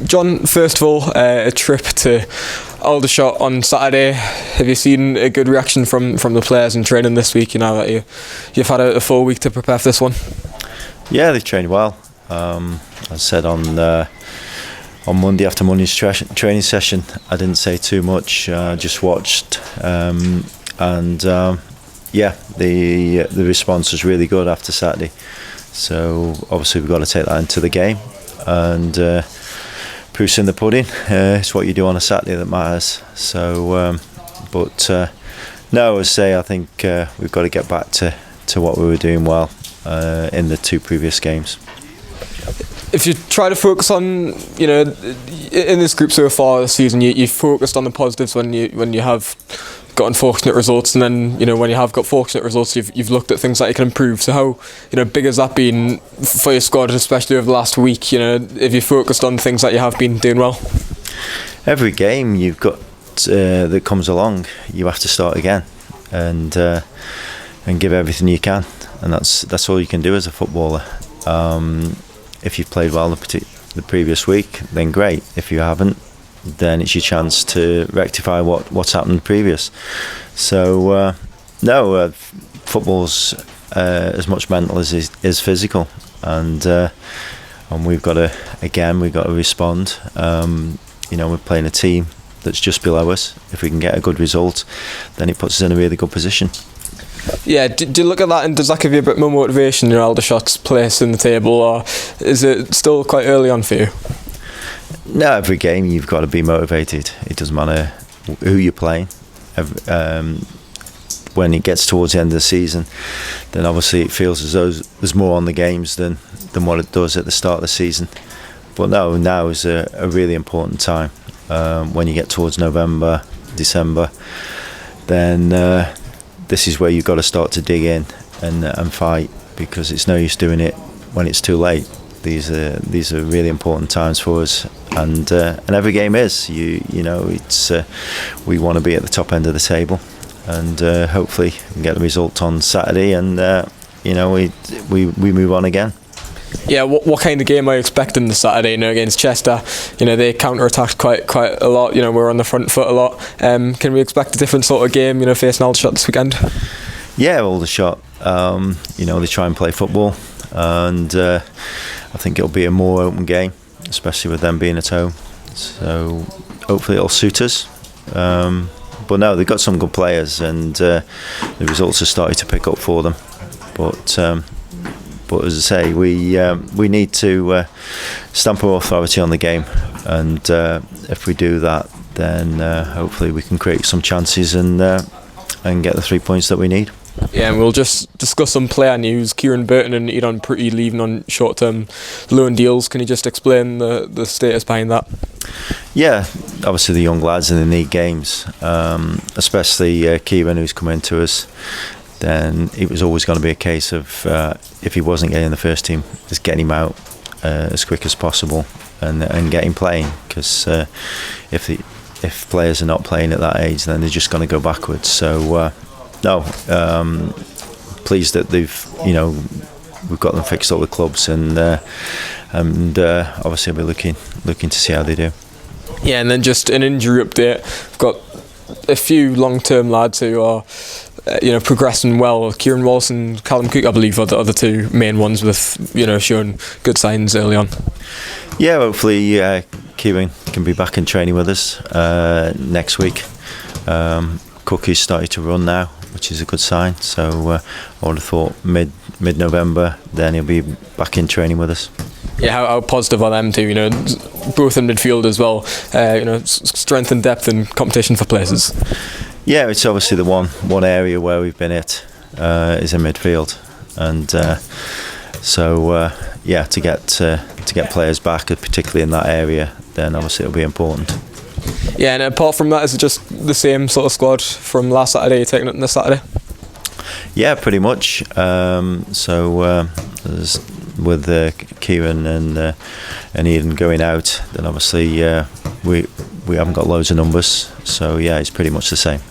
John, first of all, a trip to Aldershot on Saturday. Have you seen a good reaction from the players in training this week? You know that you've had a full week to prepare for this one. Yeah, they've trained well. As I said on Monday after Monday's training session, I didn't say too much. Just watched, the response was really good after Saturday. So obviously we've got to take that into the game, and proof's in the pudding. It's what you do on a Saturday that matters. So, no, as I say, I think we've got to get back to what we were doing well in the two previous games. If you try to focus on, in this group so far this season, you've focused on the positives when you have got unfortunate results, and then when you have got fortunate results, you've looked at things that you can improve. So how big has that been for your squad, especially over the last week? Have you focused on things that you have been doing well? Every game you've got that comes along, you have to start again and give everything you can, and that's all you can do as a footballer. If you've played well the previous week, then great. If you haven't, then it's your chance to rectify what's happened previous. So football's as much mental as is physical, and we've got to respond. We're playing a team that's just below us. If we can get a good result, then it puts us in a really good position. Yeah, do you look at that, and does that give you a bit more motivation in Aldershot's place in the table, or is it still quite early on for you? No, every game you've got to be motivated. It doesn't matter who you're playing. When it gets towards the end of the season, then obviously it feels as though there's more on the games than what it does at the start of the season. But no, now is a really important time. When you get towards November, December, then this is where you've got to start to dig in and fight, because it's no use doing it when it's too late. These are really important times for us, and every game is. It's we want to be at the top end of the table, and hopefully we can get the result on Saturday, and we move on again. Yeah, what kind of game are you expecting this Saturday? Against Chester, they counter-attacked quite a lot. We're on the front foot a lot. Can we expect a different sort of game? Facing Aldershot this weekend? Yeah, Aldershot. They try and play football, and I think it'll be a more open game, especially with them being at home. So hopefully it'll suit us. But no, they've got some good players, and the results are starting to pick up for them. But as I say, we need to stamp our authority on the game, and if we do that, then hopefully we can create some chances and get the 3 points that we need. Yeah, and we'll just discuss some player news. Kieran Burton and Iran Pretty leaving on short-term loan deals. Can you just explain the status behind that? Yeah, obviously the young lads, and they need games, especially Kieran, who's come into us. Then it was always going to be a case of if he wasn't getting the first team, just getting him out as quick as possible and get him playing, because if players are not playing at that age, then they're just going to go backwards. So pleased that we've got them fixed up with clubs, and obviously we'll be looking to see how they do. Yeah, and then just an injury update. We've got a few long-term lads who are progressing well. Kieran Wallace and Callum Cook, I believe, are the other two main ones with showing good signs early on. Yeah, hopefully Kieran can be back in training with us next week. Cook is starting to run now, which is a good sign. So I would have thought mid-November, then he'll be back in training with us. Yeah, how positive are them two? Both in midfield as well. Strength and depth and competition for places. Yeah, it's obviously the one area where we've been hit is in midfield, and to get players back, particularly in that area, then obviously it'll be important. Yeah, and apart from that, is it just the same sort of squad from last Saturday taking it this Saturday? Yeah, pretty much. With Kieran and Ian going out, then obviously we haven't got loads of numbers. So yeah, it's pretty much the same.